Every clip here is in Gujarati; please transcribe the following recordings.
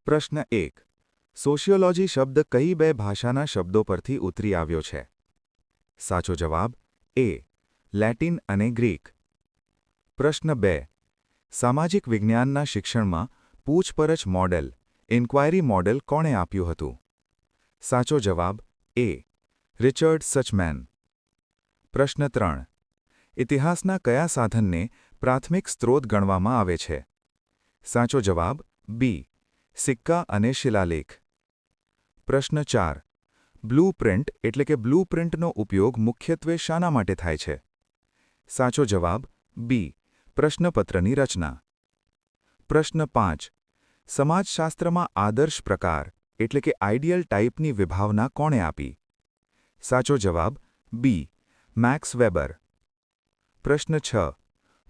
પ્રશ્ન 1. સોશિયોલોજી શબ્દ કઈ બે ભાષાના શબ્દો પરથી ઉતરી આવ્યો છે? સાચો જવાબ એ. લેટિન અને ગ્રીક. પ્રશ્ન 2. સામાજિક વિજ્ઞાનના શિક્ષણમાં પૂછપરછ મોડેલ, ઇન્ક્વાયરી મોડેલ કોણે આપ્યું હતું? સાચો જવાબ એ. રિચર્ડ સચમેન. પ્રશ્ન 3. ઇતિહાસના કયા સાધનને પ્રાથમિક સ્ત્રોત ગણવામાં આવે છે? સાચો જવાબ બી. સિક્કા અને શિલાલેખ. પ્રશ્ન 4. બ્લૂપ્રિન્ટ એટલે કે બ્લૂપ્રિન્ટનો ઉપયોગ મુખ્યત્વે શાના માટે થાય છે? સાચો જવાબ બી. પ્રશ્નપત્રની રચના. પ્રશ્ન 5. સમાજશાસ્ત્રમાં આદર્શ પ્રકાર એટલે કે આઇડિયલ ટાઇપની વિભાવના કોણે આપી? સાચો જવાબ બી. Max weber. પ્રશ્ન 6.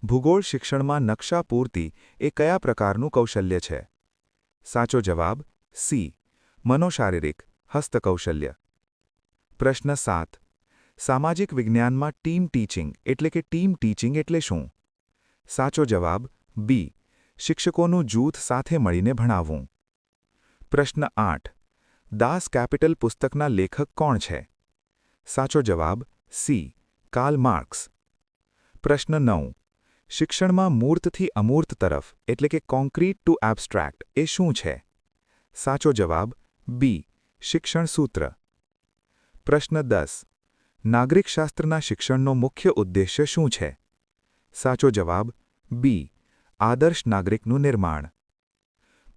ભૂગોળ શિક્ષણમાં નકશા પૂર્તિ એ કયા પ્રકારનું કૌશલ્ય છે? સાચો જવાબ સી. મનોશારીરિક હસ્તકૌશલ્ય. પ્રશ્ન 7. સામાજિક વિજ્ઞાનમાં ટીમ ટીચિંગ એટલે શું? સાચો જવાબ બી. શિક્ષકોનું જૂથ સાથે મળીને ભણાવવું. પ્રશ્ન 8. દાસ કેપિટલ પુસ્તકના લેખક કોણ છે? સાચો જવાબ સી. Karl marks. પ્રશ્ન 9. શિક્ષણમાં મૂર્તથી અમૂર્ત તરફ એટલે કે કોન્ક્રીટ ટુ એબ્સ્ટ્રેક્ટ એ શું છે? સાચો જવાબ બી. શિક્ષણ સૂત્ર. પ્રશ્ન 10. નાગરિકશાસ્ત્રના શિક્ષણનો મુખ્ય ઉદ્દેશ્ય શું છે? સાચો જવાબ બી. આદર્શ નાગરિકનું નિર્માણ.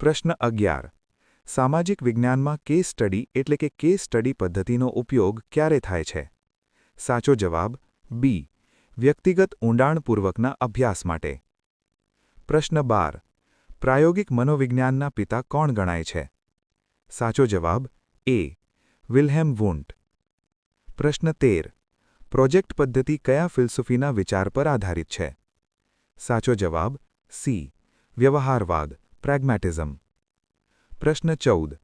પ્રશ્ન 11. સામાજિક વિજ્ઞાનમાં કેસ સ્ટડી એટલે કે કેસ સ્ટડી પદ્ધતિનો ઉપયોગ ક્યારે થાય છે? સાચો જવાબ બી. વ્યક્તિગત ઊંડાણપૂર્વકના અભ્યાસ માટે. પ્રશ્ન 12. પ્રાયોગિક મનોવિજ્ઞાનના પિતા કોણ ગણાય છે? સાચો જવાબ એ. વિલ્હેમ વુન્ટ. પ્રશ્ન 13. પ્રોજેક્ટ પદ્ધતિ કયા ફિલસૂફીના વિચાર પર આધારિત છે? સાચો જવાબ સી. વ્યવહારવાદ પ્રેગ્મેટિઝમ. પ્રશ્ન 14.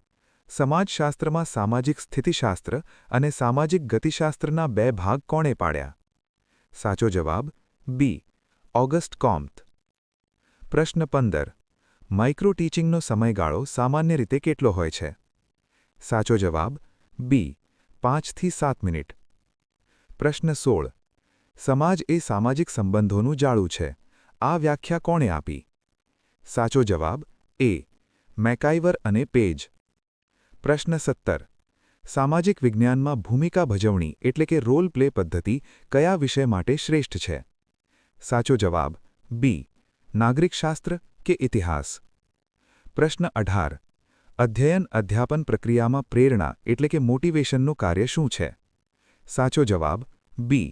સમાજશાસ્ત્રમાં સામાજિક સ્થિતિશાસ્ત્ર અને સામાજિક ગતિશાસ્ત્રના બે ભાગ કોણે પાડ્યા? સાચો જવાબ બી. ઓગસ્ટ કોમ્ત. પ્રશ્ન 15. માઇક્રો ટીચિંગનો સમયગાળો સામાન્ય રીતે કેટલો હોય છે? સાચો જવાબ બી. 5 થી 7 મિનિટ. પ્રશ્ન 16. સમાજ એ સામાજિક સંબંધોનું જાળું છે. આ વ્યાખ્યા કોણે આપી? સાચો જવાબ એ. મેકાઇવર અને પેજ. પ્રશ્ન 17. સામાજિક વિજ્ઞાનમાં ભૂમિકા ભજવણી એટલે કે રોલ પ્લે પદ્ધતિ કયા વિષય માટે શ્રેષ્ઠ છે? સાચો જવાબ બી. નાગરિકશાસ્ત્ર કે ઇતિહાસ. પ્રશ્ન 18. અધ્યયન અધ્યાપન પ્રક્રિયામાં પ્રેરણા એટલે કે મોટિવેશનનું કાર્ય શું છે? સાચો જવાબ બી.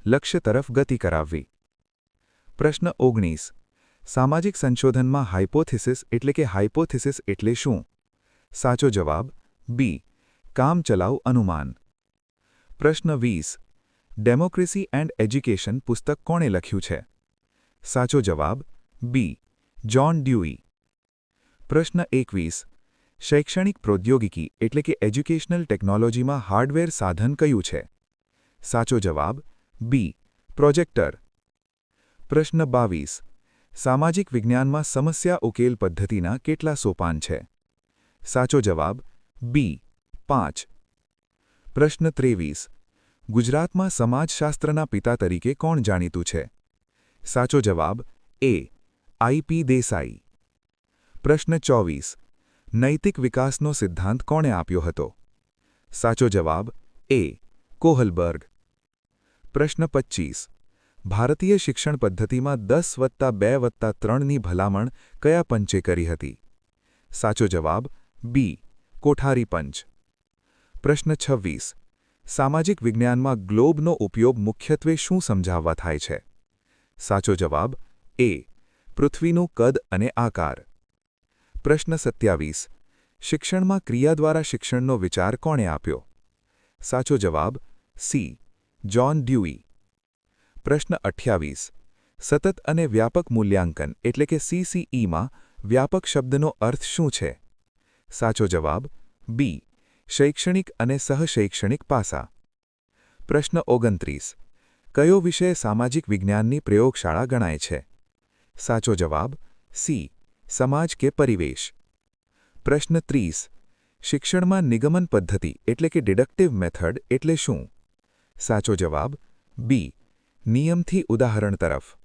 લક્ષ્ય તરફ ગતિ કરાવવી. પ્રશ્ન 19. સામાજિક સંશોધનમાં હાઇપોથિસિસ એટલે શું? સાચો જવાબ બી. કામચલાઉ અનુમાન. પ્રશ્ન 20. ડેમોક્રેસી એન્ડ એજ્યુકેશન પુસ્તક કોણે લખ્યું છે? સાચો જવાબ બી. જ્હોન ડ્યુઈ. પ્રશ્ન 21. શૈક્ષણિક પ્રૌદ્યોગિકી એટલે કે એજ્યુકેશનલ ટેકનોલોજીમાં હાર્ડવેર સાધન કયું છે? સાચો જવાબ બી. પ્રોજેક્ટર. પ્રશ્ન 22. સામાજિક વિજ્ઞાનમાં સમસ્યા ઉકેલ પદ્ધતિના કેટલા સોપાન છે? સાચો જવાબ બી. 5. પ્રશ્ન 23. ગુજરાતમાં સમાજશાસ્ત્રના પિતા તરીકે કોણ જાણીતું છે? સાચો જવાબ એ. આઈ. પી. દેસાઈ. પ્રશ્ન 24. નૈતિક વિકાસનો સિદ્ધાંત કોણે આપ્યો હતો? સાચો જવાબ એ. કોહલબર્ગ. પ્રશ્ન 25. ભારતીય શિક્ષણ પદ્ધતિમાં 10+2+3ની ભલામણ કયા પંચે કરી હતી? સાચો જવાબ બી. કોઠારી પંચ. પ્રશ્ન 26. સામાજિક વિજ્ઞાનમાં ગ્લોબનો ઉપયોગ મુખ્યત્વે શું સમજાવવા થાય છે? સાચો જવાબ એ. પૃથ્વીનું કદ અને આકાર. પ્રશ્ન 27. શિક્ષણમાં ક્રિયા દ્વારા શિક્ષણનો વિચાર કોણે આપ્યો? સાચો જવાબ સી. જ્હોન ડ્યુઈ. પ્રશ્ન 28. સતત અને વ્યાપક મૂલ્યાંકન એટલે કે CCEમાં વ્યાપક શબ્દનો અર્થ શું છે? સાચો જવાબ બી. શૈક્ષણિક અને સહશૈક્ષણિક પાસા. પ્રશ્ન 29. કયો વિષય સામાજિક વિજ્ઞાનની પ્રયોગશાળા ગણાય છે? સાચો જવાબ સી. સમાજ કે પરિવેશ. પ્રશ્ન 30. શિક્ષણમાં નિગમન પદ્ધતિ એટલે કે ડિડક્ટિવ મેથડ એટલે શું? સાચો જવાબ બી. નિયમથી ઉદાહરણ તરફ.